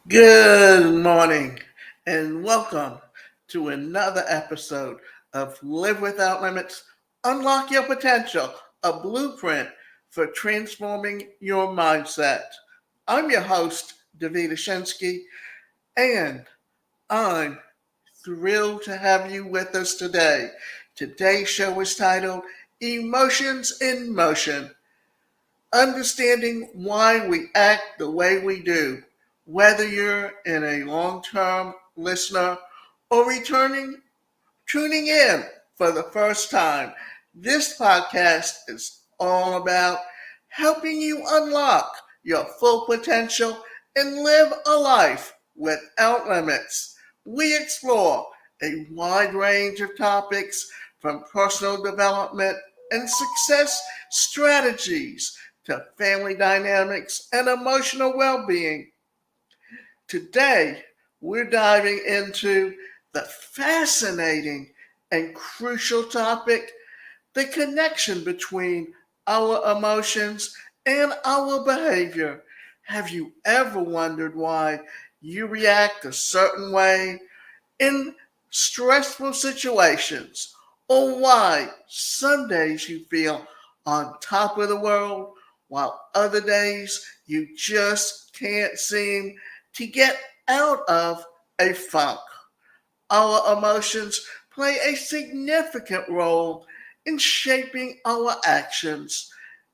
Good morning and welcome to another episode of Live Without Limits, Unlock Your Potential, a blueprint for transforming your mindset. I'm your host, Davida Shinsky, and I'm thrilled to have you with us today. Today's show is titled Emotions in Motion. Understanding why we act the way we do, whether you're in a long-term listener or tuning in for the first time. This podcast is all about helping you unlock your full potential and live a life without limits. We explore a wide range of topics from personal development and success strategies to family dynamics and emotional well-being. Today, we're diving into the fascinating and crucial topic, the connection between our emotions and our behavior. Have you ever wondered why you react a certain way in stressful situations, or why some days you feel on top of the world while other days you just can't seem to get out of a funk? Our emotions play a significant role in shaping our actions,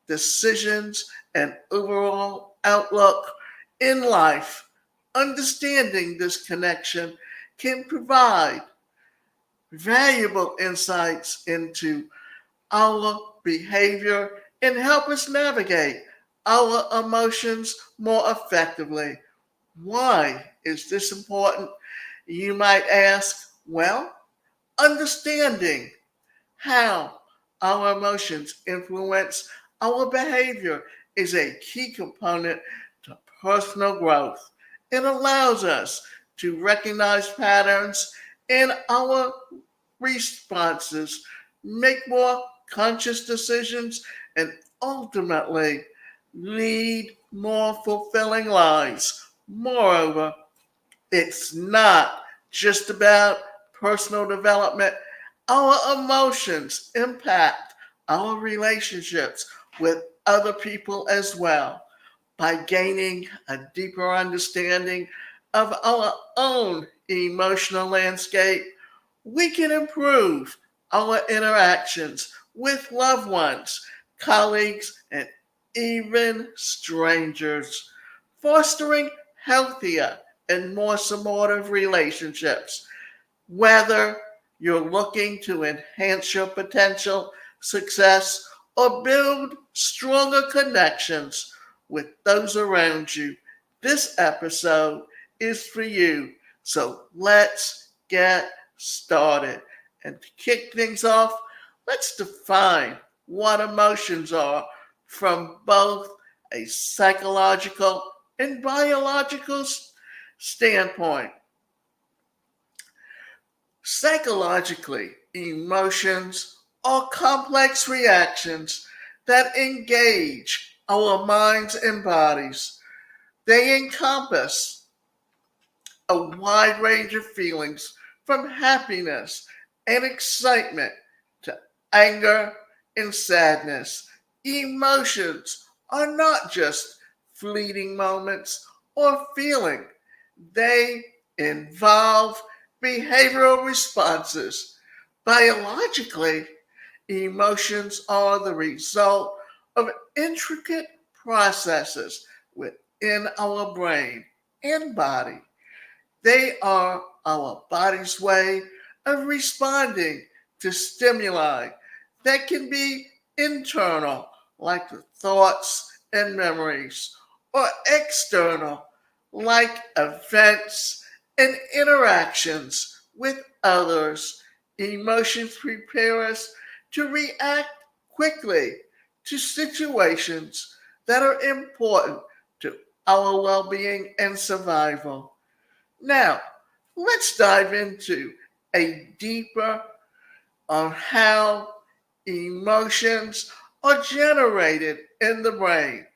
decisions, and overall outlook in life. Understanding this connection can provide valuable insights into our behavior and help us navigate our emotions more effectively. Why is this important? You might ask. Well, understanding how our emotions influence our behavior is a key component to personal growth. It allows us to recognize patterns in our responses, make more conscious decisions, and ultimately lead more fulfilling lives. Moreover, it's not just about personal development. Our emotions impact our relationships with other people as well. By gaining a deeper understanding of our own emotional landscape, we can improve our interactions with loved ones, colleagues, and even strangers, fostering healthier and more supportive relationships. Whether you're looking to enhance your potential success or build stronger connections with those around you, this episode is for you. So let's get started. And to kick things off, let's define what emotions are from both a psychological and biological standpoint. Psychologically, emotions are complex reactions that engage our minds and bodies. They encompass a wide range of feelings from happiness and excitement to anger and sadness. Emotions are not just fleeting moments or feeling, they involve behavioral responses. Biologically, emotions are the result of intricate processes within our brain and body. They are our body's way of responding to stimuli that can be internal, like the thoughts and memories, or external, like events and interactions with others. Emotions prepare us to react quickly to situations that are important to our well being and survival. Now, let's dive into a deeper on how emotions are generated in the brain.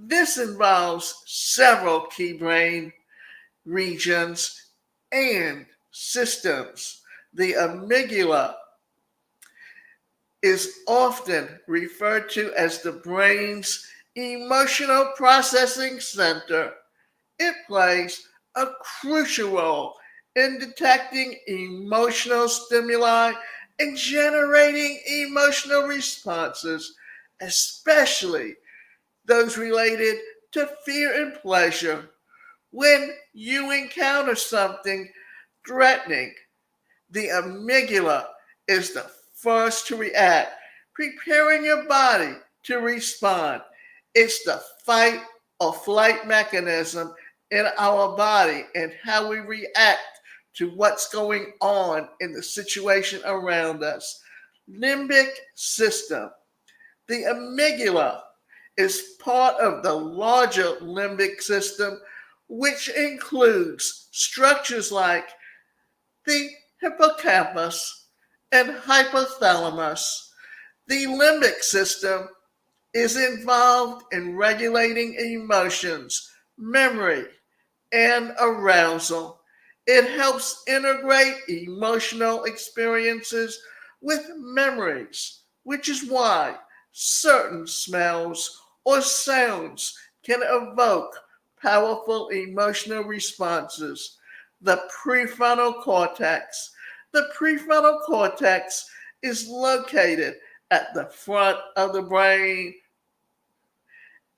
This involves several key brain regions, and systems. The amygdala is often referred to as the brain's emotional processing center. It plays a crucial role in detecting emotional stimuli and generating emotional responses, especially those related to fear and pleasure. When you encounter something threatening, the amygdala is the first to react, preparing your body to respond. It's the fight or flight mechanism in our body and how we react to what's going on in the situation around us. Limbic system. The amygdala is part of the larger limbic system, which includes structures like the hippocampus and hypothalamus. The limbic system is involved in regulating emotions, memory, and arousal. It helps integrate emotional experiences with memories, which is why certain smells or sounds can evoke powerful emotional responses. The prefrontal cortex. The prefrontal cortex is located at the front of the brain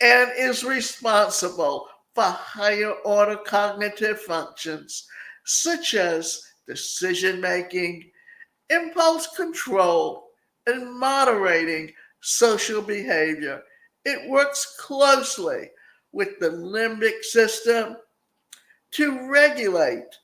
and is responsible for higher order cognitive functions such as decision making, impulse control, and moderating social behavior. It works closely with the limbic system to regulate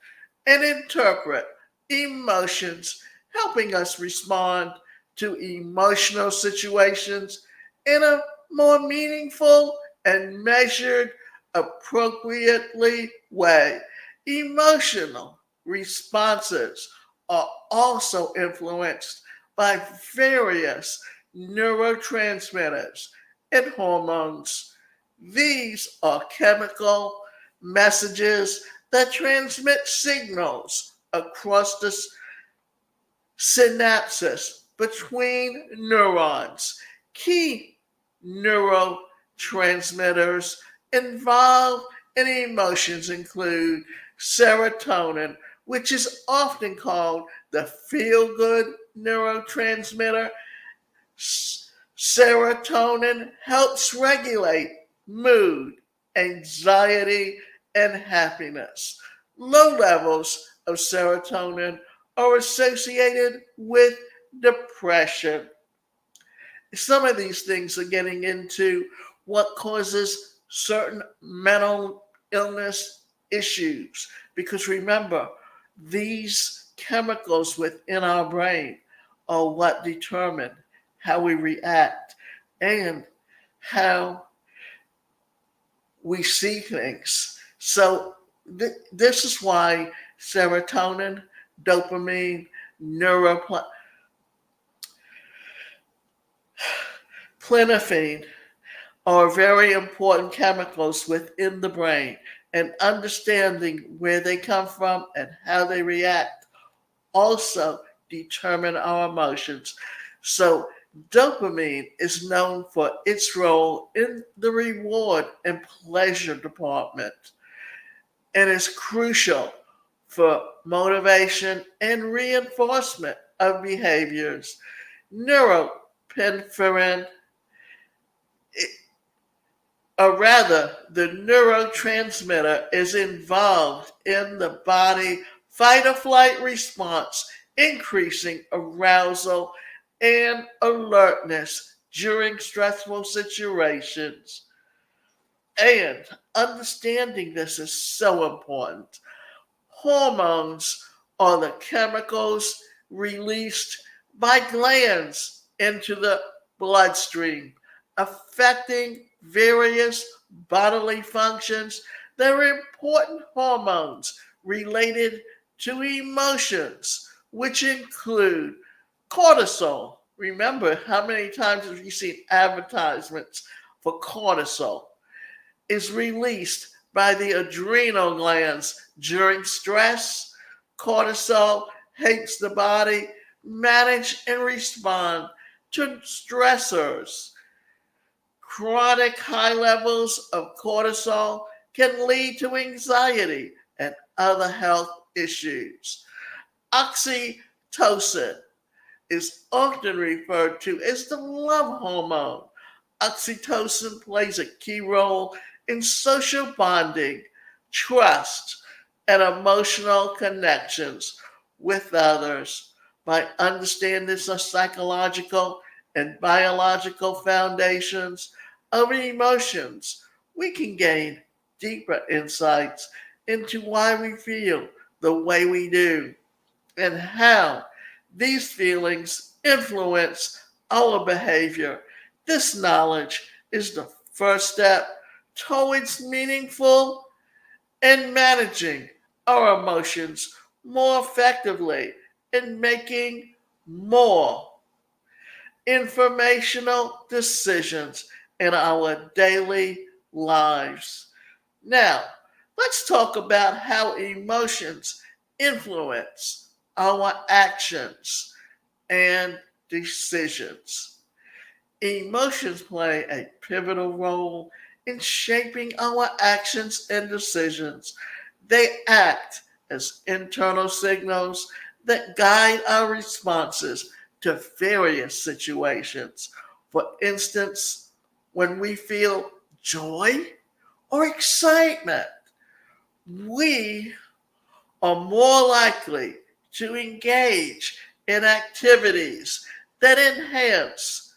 and interpret emotions, helping us respond to emotional situations in a more meaningful and measured, appropriately way. Emotional responses are also influenced by various neurotransmitters and hormones. These are chemical messages that transmit signals across the synapses between neurons. Key neurotransmitters involved in emotions include serotonin, which is often called the feel good neurotransmitter. Serotonin helps regulate mood, anxiety, and happiness. Low levels of serotonin are associated with depression. Some of these things are getting into what causes certain mental illness issues. Because remember, these chemicals within our brain are what determine how we react and how we see things. So this is why serotonin, dopamine, neuroplanephrine are very important chemicals within the brain, and understanding where they come from and how they react also determine our emotions. So dopamine is known for its role in the reward and pleasure department and is crucial for motivation and reinforcement of behaviors. Norepinephrine, or rather, the neurotransmitter is involved in the body fight or flight response, increasing arousal and alertness during stressful situations. And understanding this is so important. Hormones are the chemicals released by glands into the bloodstream, affecting various bodily functions. There are important hormones related to emotions, which include cortisol. Remember, how many times have you seen advertisements for cortisol? Is released by the adrenal glands during stress. Cortisol helps the body manage and respond to stressors. Chronic high levels of cortisol can lead to anxiety and other health issues. Oxytocin is often referred to as the love hormone. Oxytocin plays a key role in social bonding, trust, and emotional connections with others. By understanding the psychological and biological foundations of emotions, we can gain deeper insights into why we feel the way we do and how these feelings influence our behavior. This knowledge is the first step towards meaningful and managing our emotions more effectively and making more informational decisions in our daily lives. Now, let's talk about how emotions influence our actions and decisions. Emotions play a pivotal role in shaping our actions and decisions. They act as internal signals that guide our responses to various situations. For instance, when we feel joy or excitement, we are more likely to engage in activities that enhance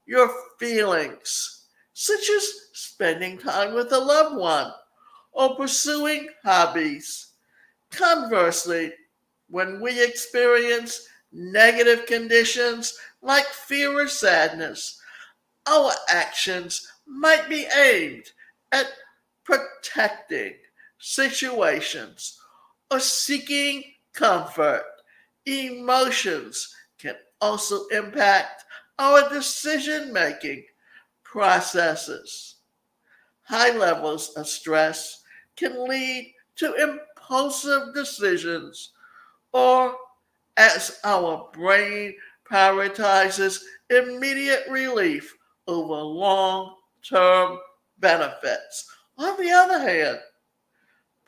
your feelings, such as spending time with a loved one or pursuing hobbies. Conversely, when we experience negative conditions like fear or sadness, our actions might be aimed at protecting situations or seeking comfort. Emotions can also impact our decision making processes. High levels of stress can lead to impulsive decisions, or as our brain prioritizes immediate relief over long term benefits. On the other hand,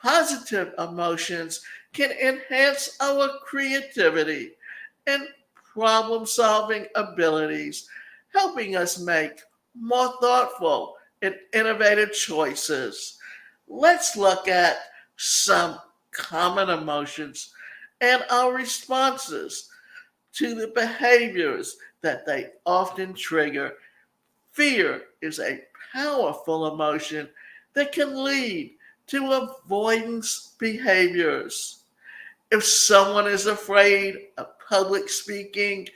positive emotions can enhance our creativity and problem solving abilities, helping us make more thoughtful and innovative choices. Let's look at some common emotions and our responses to the behaviors that they often trigger. Fear is a powerful emotion that can lead to avoidance behaviors. If someone is afraid of public speaking,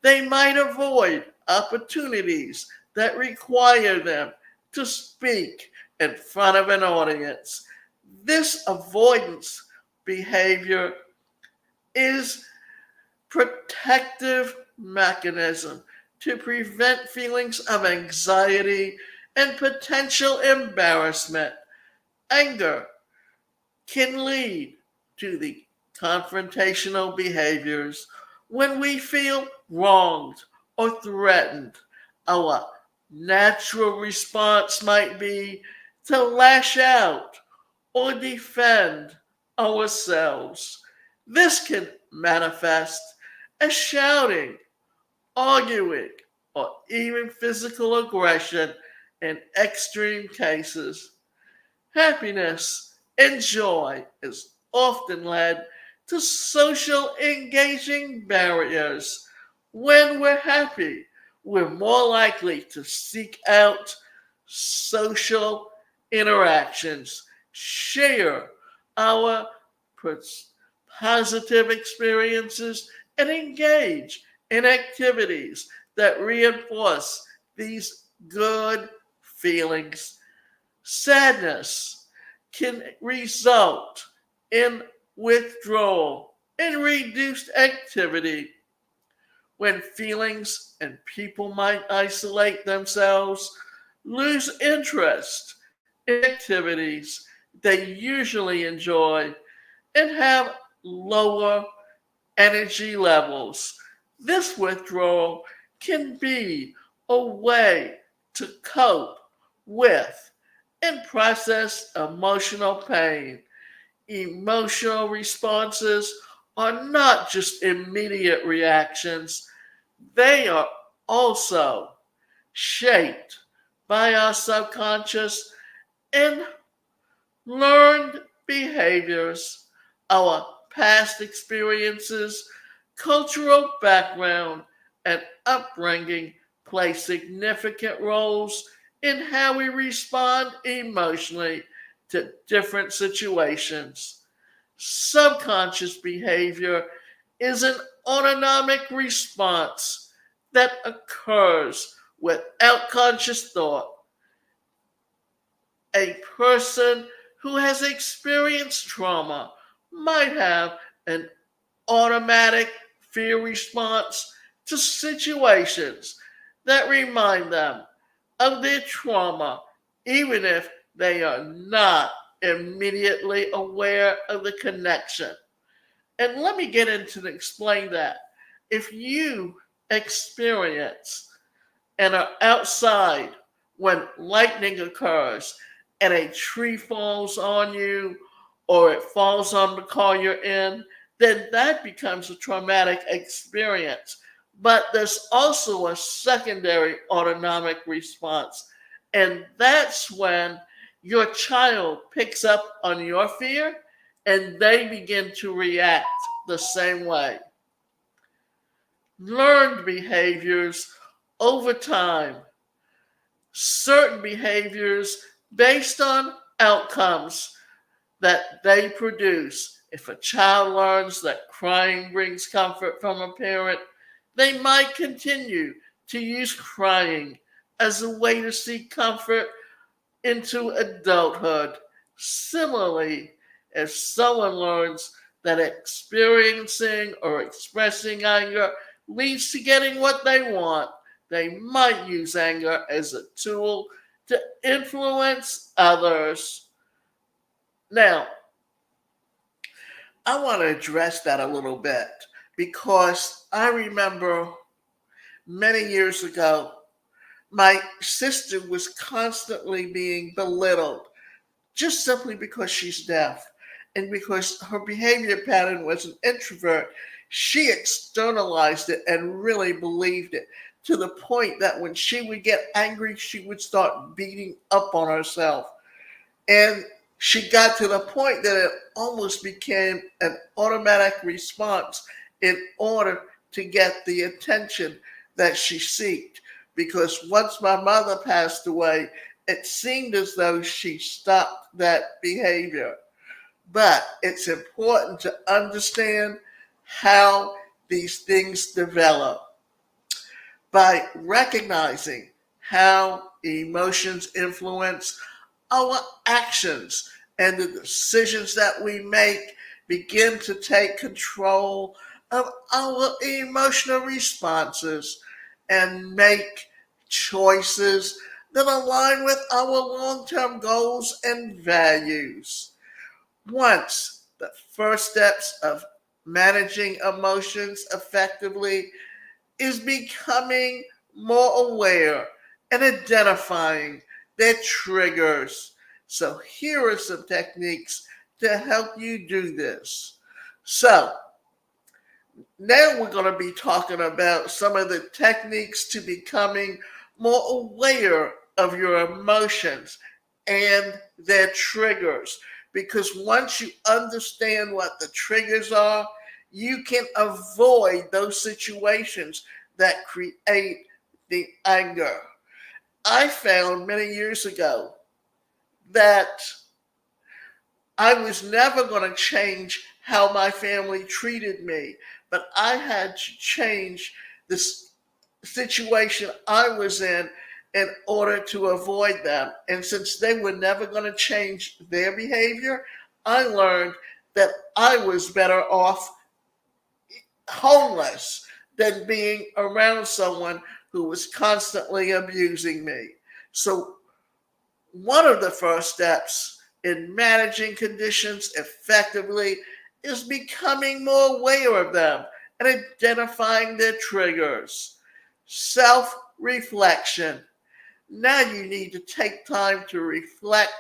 they might avoid opportunities that require them to speak in front of an audience. This avoidance behavior is protective mechanism to prevent feelings of anxiety and potential embarrassment. Anger can lead to the confrontational behaviors when we feel wronged or threatened. Our natural response might be to lash out or defend ourselves. This can manifest as shouting, arguing, or even physical aggression in extreme cases. Happiness and joy is often led to social engaging barriers. When we're happy, we're more likely to seek out social interactions, share our positive experiences, and engage in activities that reinforce these good feelings. Sadness can result in withdrawal and reduced activity when feelings and people might isolate themselves, lose interest in activities, they usually enjoy and have lower energy levels. This withdrawal can be a way to cope with and process emotional pain. Emotional responses are not just immediate reactions, they are also shaped by our subconscious and learned behaviors, our past experiences, cultural background, and upbringing play significant roles in how we respond emotionally to different situations. Subconscious behavior is an autonomic response that occurs without conscious thought. A person who has experienced trauma might have an automatic fear response to situations that remind them of their trauma, even if they are not immediately aware of the connection. And let me get into and explain that. If you experience and are outside when lightning occurs and a tree falls on you or it falls on the car you're in, then that becomes a traumatic experience. But there's also a secondary autonomic response, and that's when your child picks up on your fear and they begin to react the same way. Learned behaviors over time, certain behaviors based on outcomes that they produce. If a child learns that crying brings comfort from a parent, they might continue to use crying as a way to seek comfort into adulthood. Similarly, if someone learns that experiencing or expressing anger leads to getting what they want, they might use anger as a tool to influence others. Now, I want to address that a little bit because I remember many years ago, my sister was constantly being belittled just simply because she's deaf and because her behavior pattern was an introvert. She externalized it and really believed it to the point that when she would get angry, she would start beating up on herself. And she got to the point that it almost became an automatic response in order to get the attention that she sought. Because once my mother passed away, it seemed as though she stopped that behavior. But it's important to understand how these things develop by recognizing how emotions influence our actions and the decisions that we make begin to take control of our emotional responses and make choices that align with our long-term goals and values. Once the first steps of managing emotions effectively is becoming more aware and identifying their triggers. So, here are some techniques to help you do this. So, now we're going to be talking about some of the techniques to becoming more aware of your emotions and their triggers. Because once you understand what the triggers are, you can avoid those situations that create the anger. I found many years ago that I was never going to change how my family treated me, but I had to change this situation I was in order to avoid them. And since they were never going to change their behavior, I learned that I was better off homeless than being around someone who was constantly abusing me. So, one of the first steps in managing conditions effectively is becoming more aware of them and identifying their triggers. Self reflection. Now you need to take time to reflect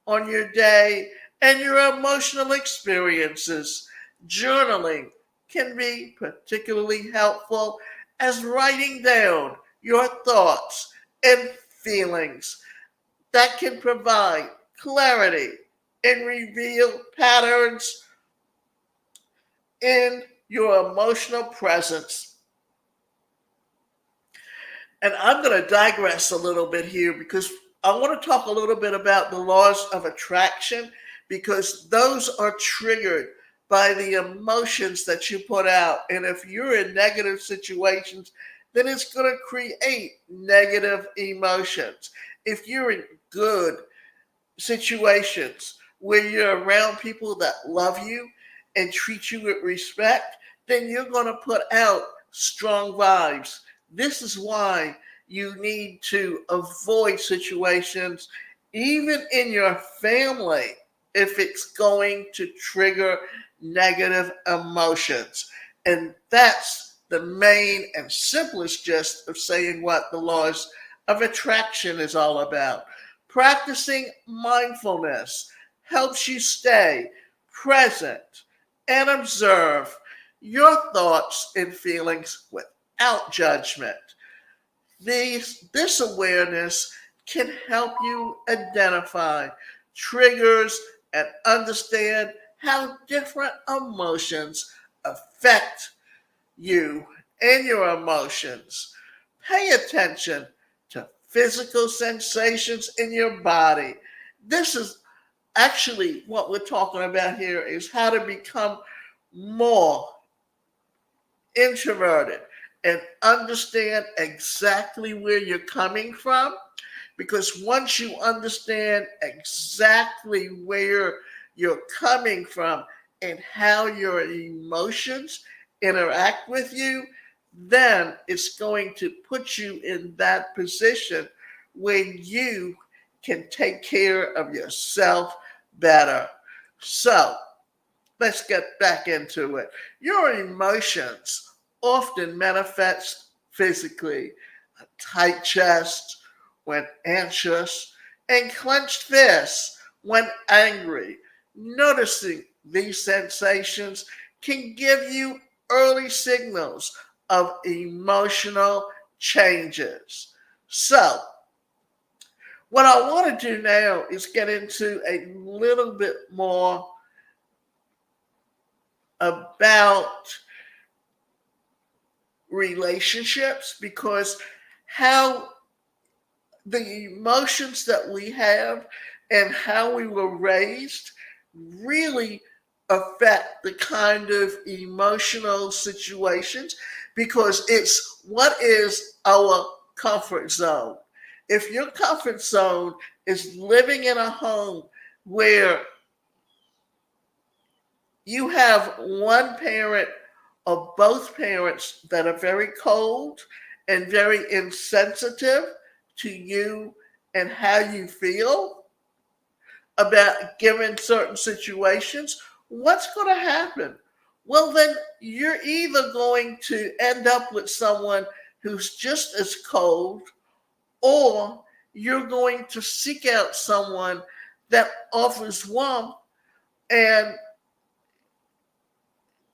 on your day and your emotional experiences. Journaling can be particularly helpful as writing down your thoughts and feelings that can provide clarity and reveal patterns in your emotional presence. And I'm going to digress a little bit here because I want to talk a little bit about the laws of attraction because those are triggered by the emotions that you put out. And if you're in negative situations, then it's going to create negative emotions. If you're in good situations where you're around people that love you and treat you with respect, then you're going to put out strong vibes. This is why you need to avoid situations, even in your family, if it's going to trigger negative emotions. And that's the main and simplest gist of saying what the laws of attraction is all about. Practicing mindfulness helps you stay present and observe your thoughts and feelings without judgment. This awareness can help you identify triggers and understand how different emotions affect you and your emotions. Pay attention to physical sensations in your body. This is actually what we're talking about here is how to become more introverted and understand exactly where you're coming from. Because once you understand exactly where you're coming from and how your emotions interact with you, then it's going to put you in that position where you can take care of yourself better. So, let's get back into it. Your emotions often manifest physically: a tight chest when anxious, and clenched fists when angry. Noticing these sensations can give you early signals of emotional changes. So, what I want to do now is get into a little bit more about relationships because how the emotions that we have and how we were raised really affect the kind of emotional situations because it's what is our comfort zone. If your comfort zone is living in a home where you have one parent or both parents that are very cold and very insensitive to you and how you feel about given certain situations, what's going to happen? Well, then you're either going to end up with someone who's just as cold, or you're going to seek out someone that offers warmth and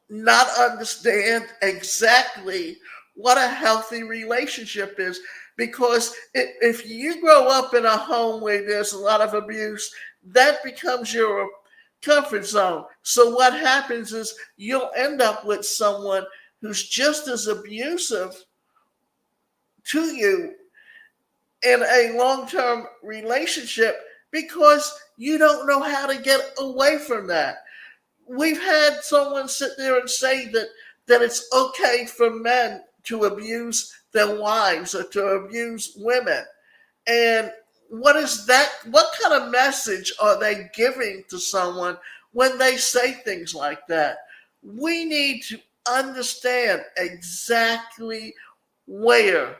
not understand exactly what a healthy relationship is. Because if you grow up in a home where there's a lot of abuse, that becomes your comfort zone. So what happens is you'll end up with someone who's just as abusive to you in a long-term relationship because you don't know how to get away from that. We've had someone sit there and say that it's okay for men to abuse their wives or to abuse women. And what is that? What kind of message are they giving to someone when they say things like that? We need to understand exactly where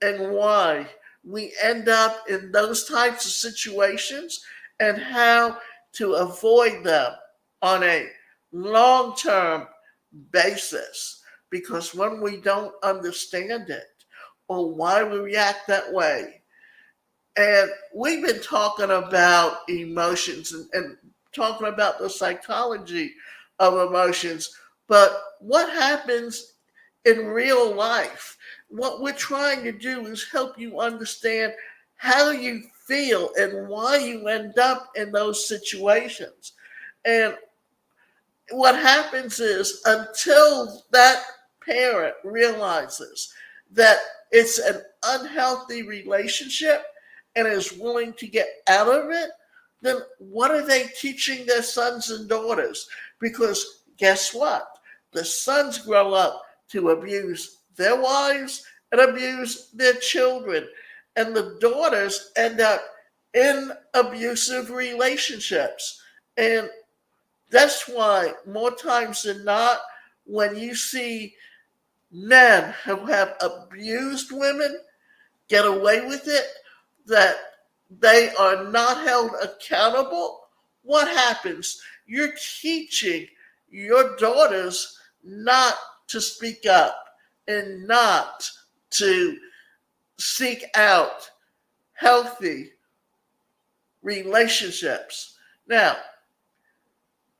and why we end up in those types of situations and how to avoid them on a long-term basis. Because when we don't understand it or why we react that way, and we've been talking about emotions and talking about the psychology of emotions, but what happens in real life? What we're trying to do is help you understand how you feel and why you end up in those situations. And what happens is until that parent realizes that it's an unhealthy relationship and is willing to get out of it, then what are they teaching their sons and daughters? Because guess what? The sons grow up to abuse their wives and abuse their children. And the daughters end up in abusive relationships. And that's why, more times than not, when you see men who have abused women get away with it, that they are not held accountable, what happens? You're teaching your daughters not to speak up and not to seek out healthy relationships. Now,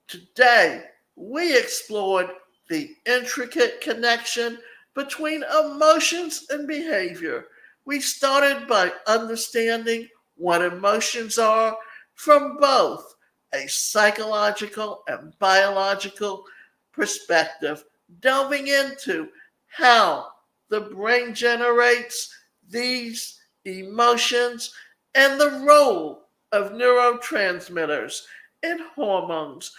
today, we explored the intricate connection between emotions and behavior. We started by understanding what emotions are from both a psychological and biological perspective, delving into how the brain generates these emotions and the role of neurotransmitters and hormones,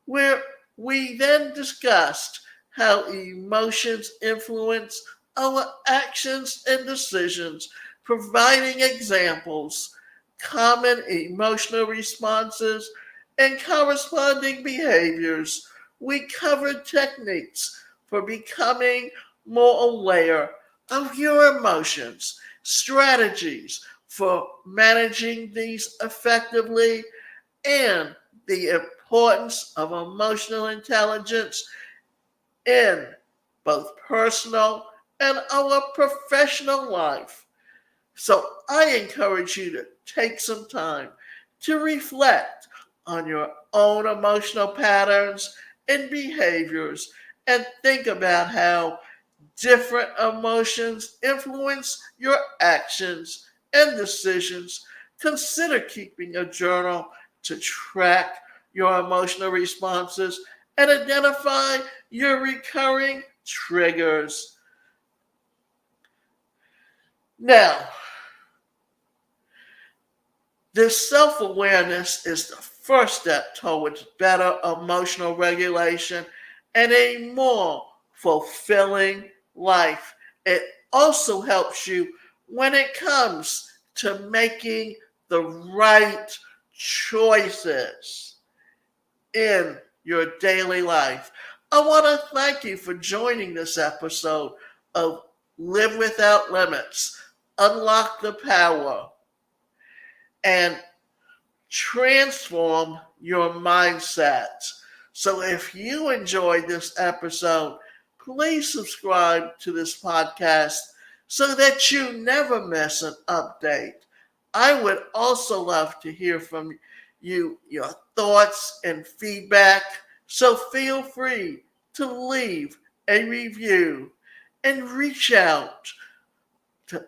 where we then discussed how emotions influence our actions and decisions, providing examples, common emotional responses, and corresponding behaviors. We covered techniques for becoming more aware of your emotions, strategies for managing these effectively, and the importance of emotional intelligence in both personal and our professional life. So I encourage you to take some time to reflect on your own emotional patterns and behaviors and think about how different emotions influence your actions and decisions. Consider keeping a journal to track your emotional responses and identify your recurring triggers. Now, this self awareness is the first step towards better emotional regulation and a more fulfilling life. It also helps you when it comes to making the right choices in your daily life. I want to thank you for joining this episode of Live Without Limits, Unlock the Power, and transform your mindset. So if you enjoyed this episode, please subscribe to this podcast so that you never miss an update. I would also love to hear from you, your thoughts and feedback. So feel free to leave a review and reach out to,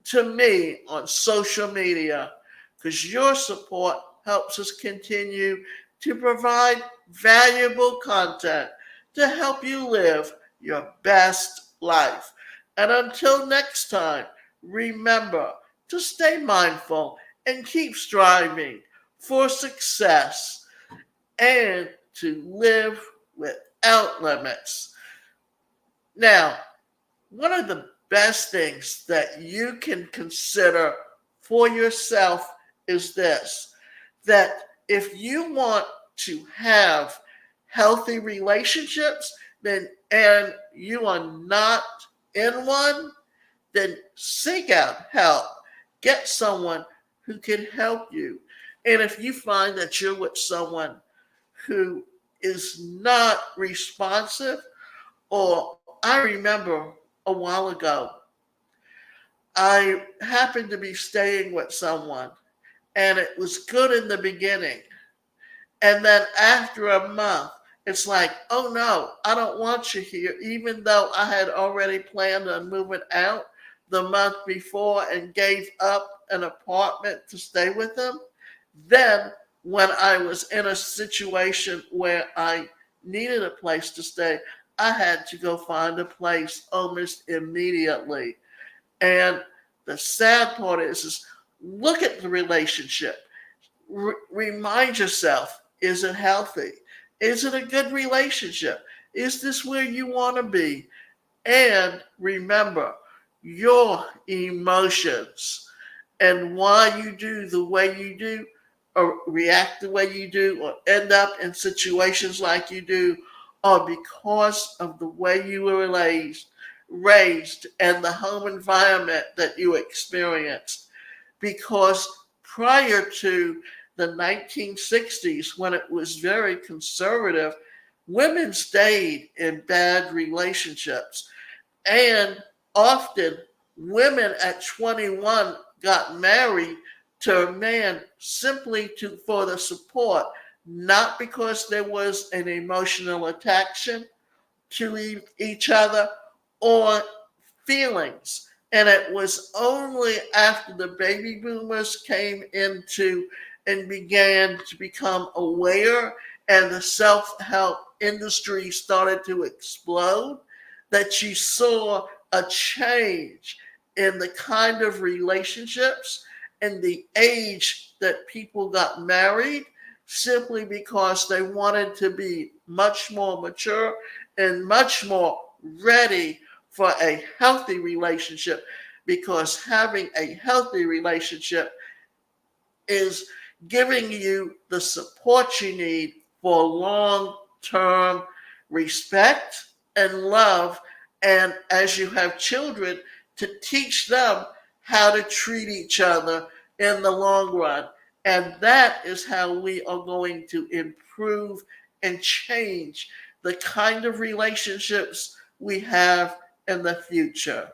to me on social media, because your support helps us continue to provide valuable content to help you live your best life. And until next time, remember to stay mindful and keep striving for success and to live without limits. Now, one of the best things that you can consider for yourself is this: that if you want to have healthy relationships, then and you are not in one, then seek out help. Get someone who can help you. And if you find that you're with someone who is not responsive, or I remember a while ago, I happened to be staying with someone and it was good in the beginning. And then after a month, it's like, oh no, I don't want you here, even though I had already planned on moving out the month before and gave up an apartment to stay with them. Then, when I was in a situation where I needed a place to stay, I had to go find a place almost immediately. And the sad part is look at the relationship. Remind yourself, is it healthy? Is it a good relationship? Is this where you want to be? And remember your emotions and why you do the way you do, or react the way you do, or end up in situations like you do, are because of the way you were raised and the home environment that you experienced. Because prior to the 1960s, when it was very conservative, women stayed in bad relationships. And often women at 21 got married to a man simply for the support, not because there was an emotional attachment to each other or feelings. And it was only after the baby boomers came into and began to become aware and the self-help industry started to explode that you saw a change in the kind of relationships and the age that people got married, simply because they wanted to be much more mature and much more ready for a healthy relationship, because having a healthy relationship is giving you the support you need for long-term respect and love, and as you have children, to teach them how to treat each other in the long run. And that is how we are going to improve and change the kind of relationships we have in the future.